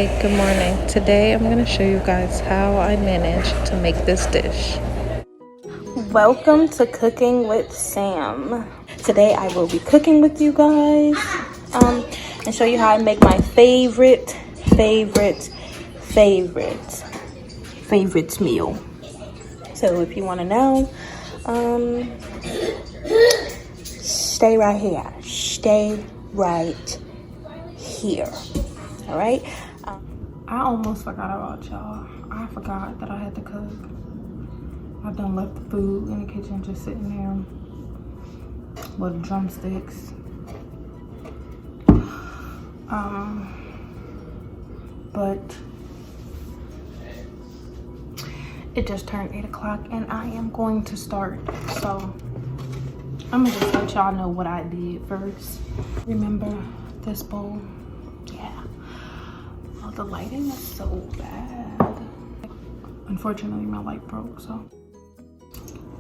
Hey, good morning. Today I'm going to show you guys how I managed to make this dish. Welcome to Cooking with Sam. Today I will be cooking with you guys and show you how I make my favorite meal. So if you want to know, stay right here. Stay right here. All right. I almost forgot about y'all. I forgot that I had to cook. I done left the food in the kitchen just sitting there with drumsticks. But it just turned 8 o'clock and I am going to start. So I'm gonna just let y'all know what I did first. Remember this bowl? Yeah. Oh, the lighting is so bad. Unfortunately, my light broke, so.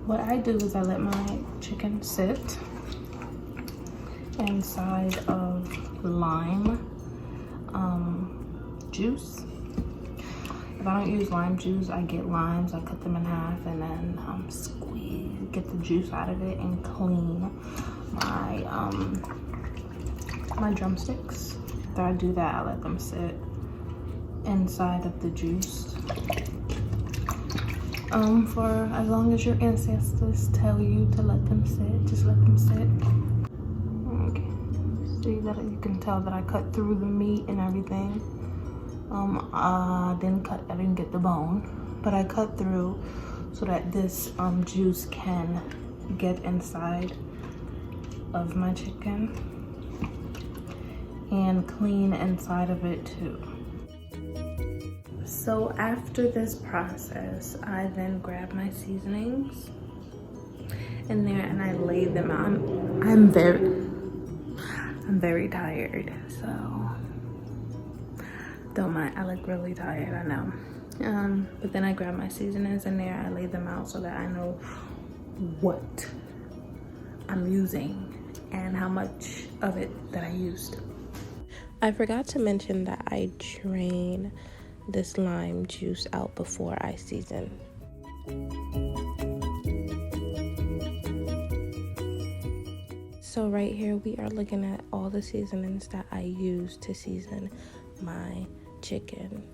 What I do is I let my chicken sit inside of lime juice. If I don't use lime juice, I get limes, I cut them in half and then squeeze, get the juice out of it and clean my my drumsticks. After I do that, I let them sit inside of the juice for as long as your ancestors tell you to let them sit. Just let them sit. Okay, see that you can tell that I cut through the meat and everything. I didn't get the bone, but I cut through so that this juice can get inside of my chicken and clean inside of it too. So after this process, I then grab my seasonings in there and I lay them out. I'm very tired, so don't mind. I look really tired, I know. But then I grab my seasonings in there, I lay them out so that I know what I'm using and how much of it that I used. I forgot to mention that I drain this lime juice out before I season. So right here we are looking at all the seasonings that I use to season my chicken.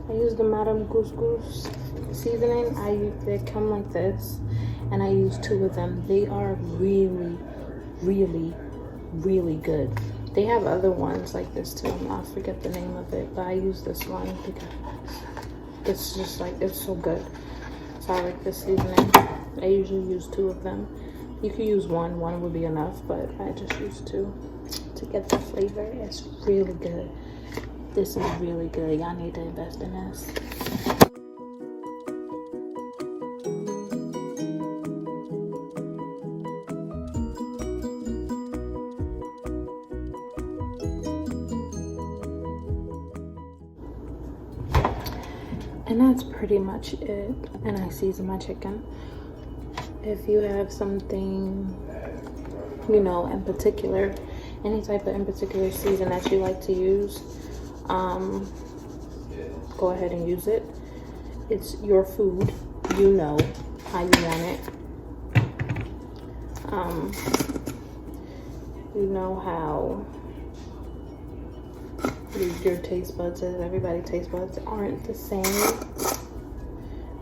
I use the Madame Couscous seasoning. They come like this, and I use 2 of them. They are really good. They have other ones like this too. I forget the name of it, but I use this one because it's just like, it's so good. So I like this seasoning. I usually use 2 of them. You could use one would be enough, but I just use 2 to get the flavor. It's really good. This is really good. Y'all need to invest in this. And that's pretty much it. And I season my chicken. If you have something, you know, in particular, any type of in particular season that you like to use, go ahead and use it. It's your food. You know how you want it. You know how your taste buds is. Everybody's taste buds aren't the same.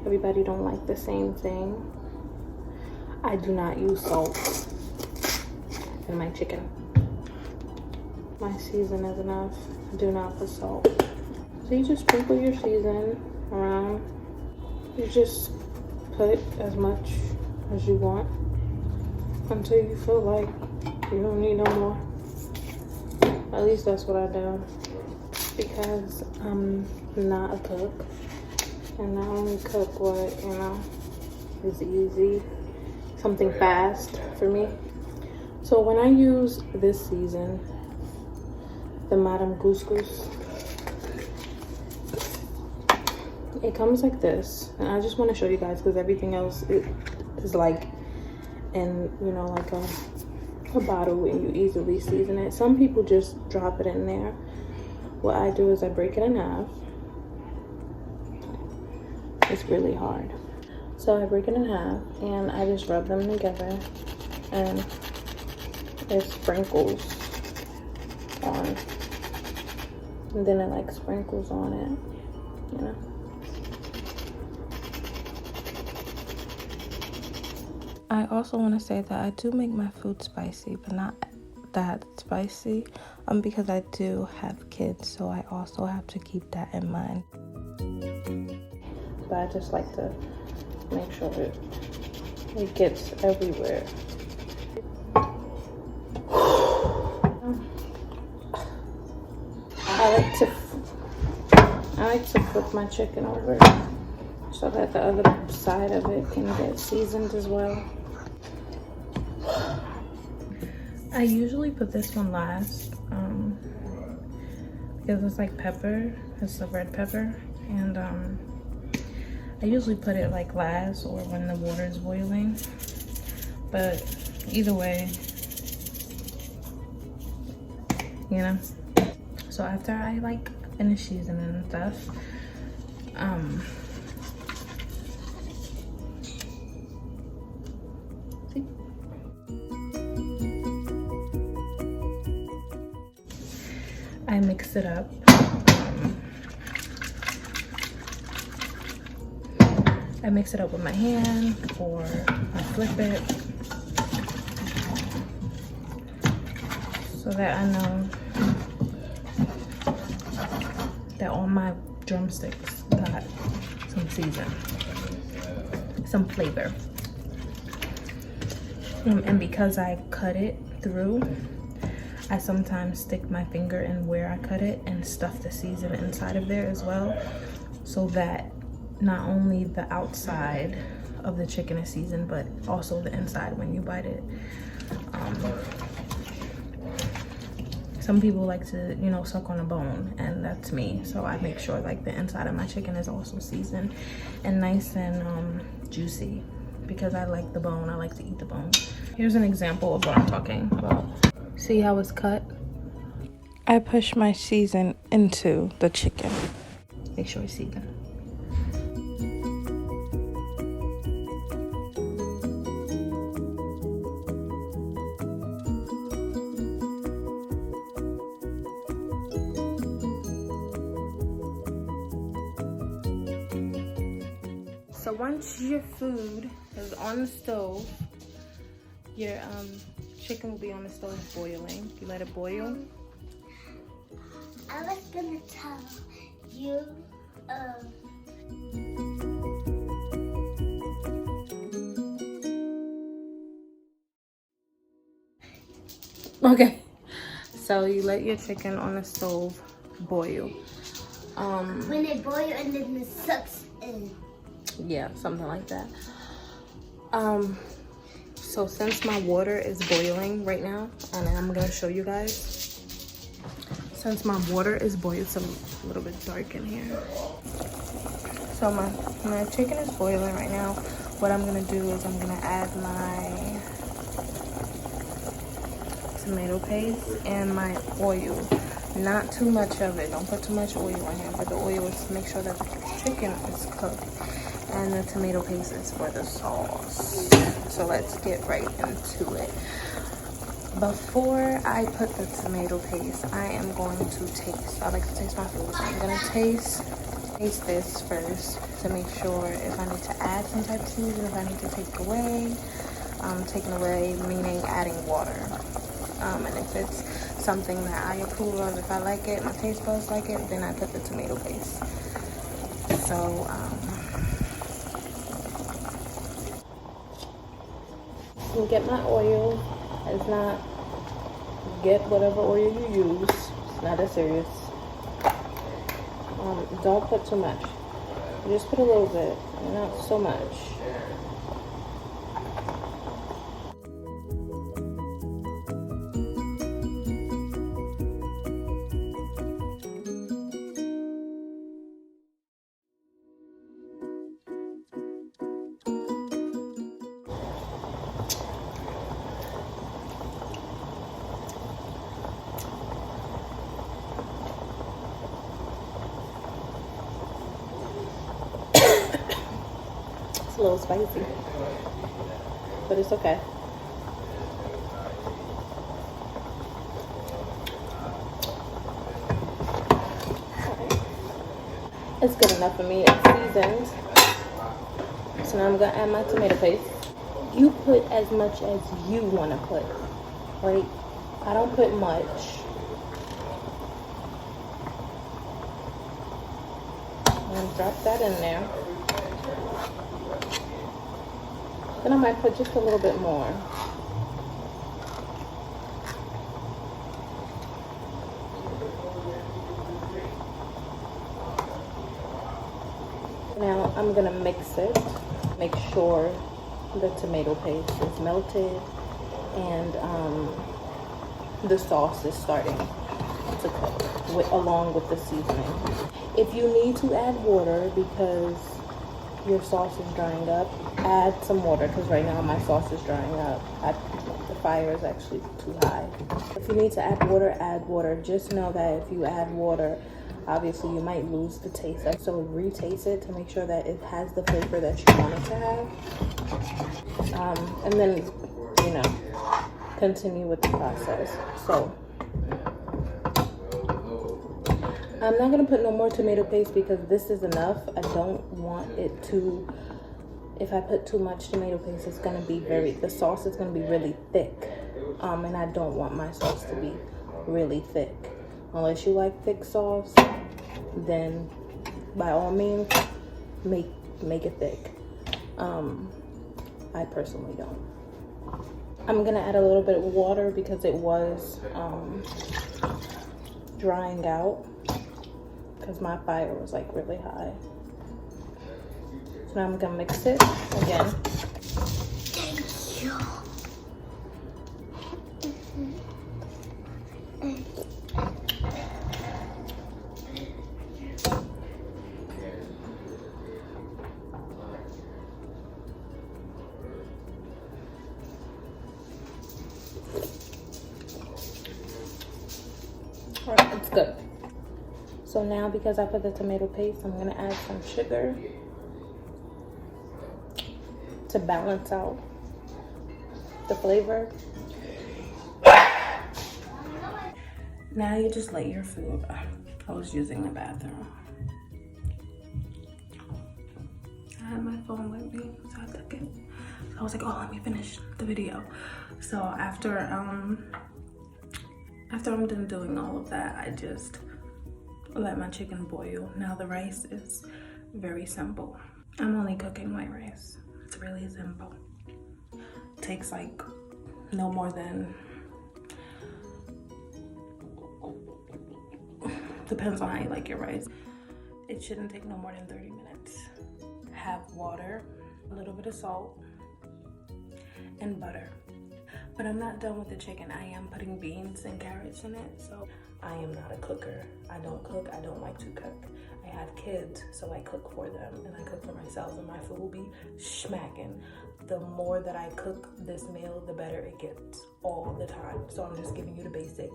Everybody don't like the same thing. I do not use salt in my chicken. My season is enough. I do not put salt. So you just sprinkle your season around. You just put as much as you want until you feel like you don't need no more. At least that's what I do, because I'm not a cook, and I only cook what, you know, is easy, something fast for me. So when I use this season, the Madame Couscous, it comes like this, and I just want to show you guys because everything else is like in, you know, like a a bottle and you easily season it. Some people just drop it in there. What I do is I break it in half. It's really hard. So I break it in half and I just rub them together, and it sprinkles on, and then it like sprinkles on it, you know. I also want to say that I do make my food spicy, but not that spicy, because I do have kids, so I also have to keep that in mind. But I just like to make sure it gets everywhere. I like to flip my chicken over so that the other side of it can get seasoned as well. I usually put this one last because it's like pepper. It's the red pepper, and I usually put it like last or when the water is boiling. But either way, you know. So after I like finish seasoning and stuff, I mix it up. I mix it up with my hand, or I flip it, so that I know that all my drumsticks got some season, some flavor. And because I cut it through, I sometimes stick my finger in where I cut it and stuff the season inside of there as well, so that not only the outside of the chicken is seasoned, but also the inside when you bite it. Some people like to, you know, suck on a bone, and that's me. So I make sure like the inside of my chicken is also seasoned and nice and juicy, because I like the bone. I like to eat the bone. Here's an example of what I'm talking about. See how it's cut? I push my season into the chicken. Make sure it's seasoned. So once your food is on the stove, your chicken will be on the stove boiling. You let it boil. I was gonna tell you, Okay. So you let your chicken on the stove boil. when it boils and then it sucks in. Yeah, something like that. So since my water is boiling right now, and I'm gonna show you guys. Since my water is boiling, it's a little bit dark in here. So my chicken is boiling right now. What I'm gonna do is I'm gonna add my tomato paste and my oil. Not too much of it. Don't put too much oil in here, but the oil is to make sure that the chicken is cooked, and the tomato paste is for the sauce. So let's get right into it. Before I put the tomato paste, I am going to taste. I like to taste my food. So I'm gonna taste this first to make sure if I need to add some type of seasoning, if I need to take away. Taking away meaning adding water. And if it's something that I approve of, if I like it, my taste buds like it, then I put the tomato paste. So you get my oil. It's not, get whatever oil you use. It's not that serious. Don't put too much. Just put a little bit, not so much. It's a little spicy, but it's okay. It's good enough for me. It's seasoned. So now I'm gonna add my tomato paste. You put as much as you want to put, right? I don't put much. And drop that in there. Then I might put just a little bit more. Now I'm gonna mix it. Make sure the tomato paste is melted and the sauce is starting to cook along with the seasoning. If you need to add water because your sauce is drying up, add some water, because right now my sauce is drying up. The fire is actually too high. If you need to add water, add water. Just know that if you add water, obviously you might lose the taste. So retaste it to make sure that it has the flavor that you want it to have. And then, you know, continue with the process. So I'm not gonna put no more tomato paste because this is enough. I don't want it to, if I put too much tomato paste, it's gonna be the sauce is gonna be really thick. And I don't want my sauce to be really thick. Unless you like thick sauce, then by all means, make it thick. I personally don't. I'm gonna add a little bit of water because it was drying out because my fire was like really high. So now I'm gonna mix it again. Thank you. Alright, it's good. So now because I put the tomato paste, I'm gonna add some sugar to balance out the flavor. Now you just let your food. I was using the bathroom. I had my phone with me, so I took it. So I was like, oh, let me finish the video. So after I'm done doing all of that, I just let my chicken boil. Now the rice is very simple. I'm only cooking white rice. It's really simple. It takes like no more than, depends on how you like your rice. It shouldn't take no more than 30 minutes. Have water, a little bit of salt, and butter. But I'm not done with the chicken. I am putting beans and carrots in it, so I am not a cooker. I don't cook, I don't like to cook. I have kids, so I cook for them, and I cook for myself, and my food will be smacking. The more that I cook this meal, the better it gets all the time. So I'm just giving you the basic.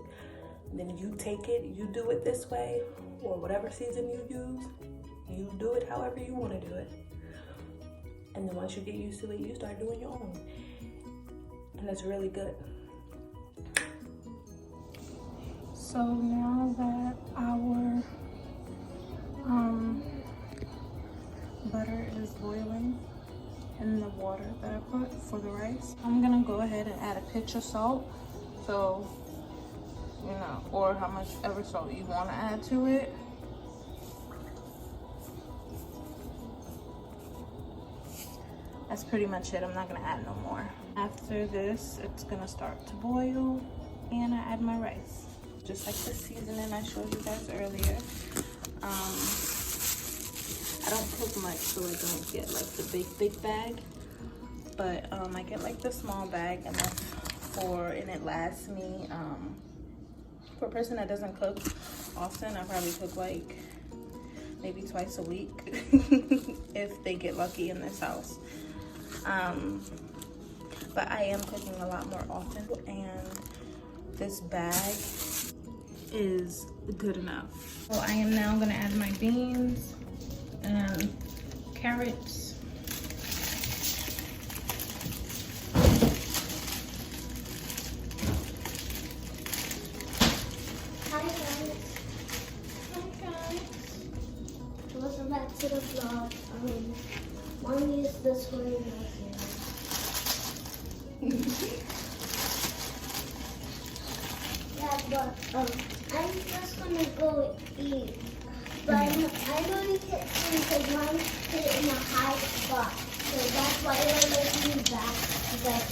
Then you take it, you do it this way, or whatever season you use, you do it however you want to do it. And then once you get used to it, you start doing your own. And it's really good. So now that our butter is boiling in the water that I put for the rice, I'm gonna go ahead and add a pinch of salt. So, you know, or how much ever salt you want to add to it. That's pretty much it. I'm not gonna add no more. After this, it's gonna start to boil and I add my rice. Just like the seasoning I showed you guys earlier. I don't cook much, so I don't get like the big bag. But I get like the small bag, and it lasts me. For a person that doesn't cook often, I probably cook like maybe twice a week if they get lucky in this house. But I am cooking a lot more often, and this bag is good enough. So I am now gonna add my beans and carrots to the vlog. Mom used this one in Yeah, but I'm just gonna go eat. But I know you can't see because mom put it in a high spot. So that's why we're looking back to that.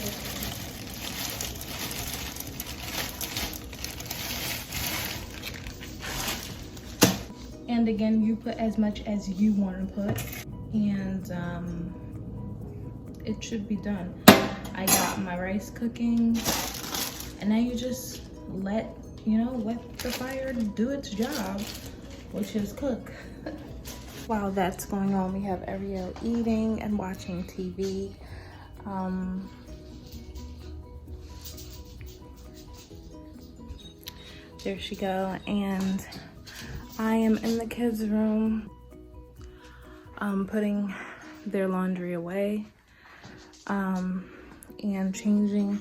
And again, you put as much as you want to put, and it should be done. I got my rice cooking, and now you just let the fire do its job, which is cook. While that's going on, we have Ariel eating and watching TV. There she go, and I am in the kids' room, putting their laundry away, and changing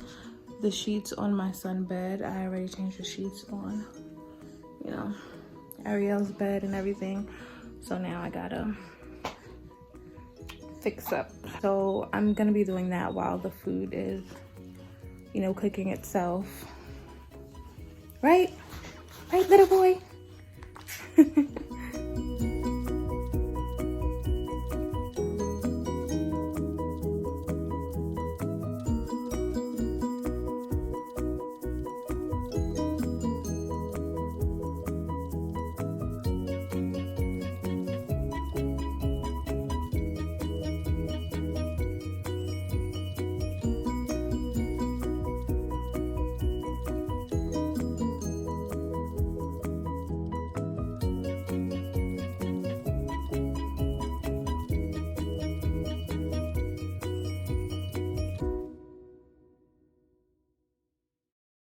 the sheets on my son's bed. I already changed the sheets on, Ariel's bed and everything. So now I gotta fix up. So I'm gonna be doing that while the food is, cooking itself. Right? Right, little boy?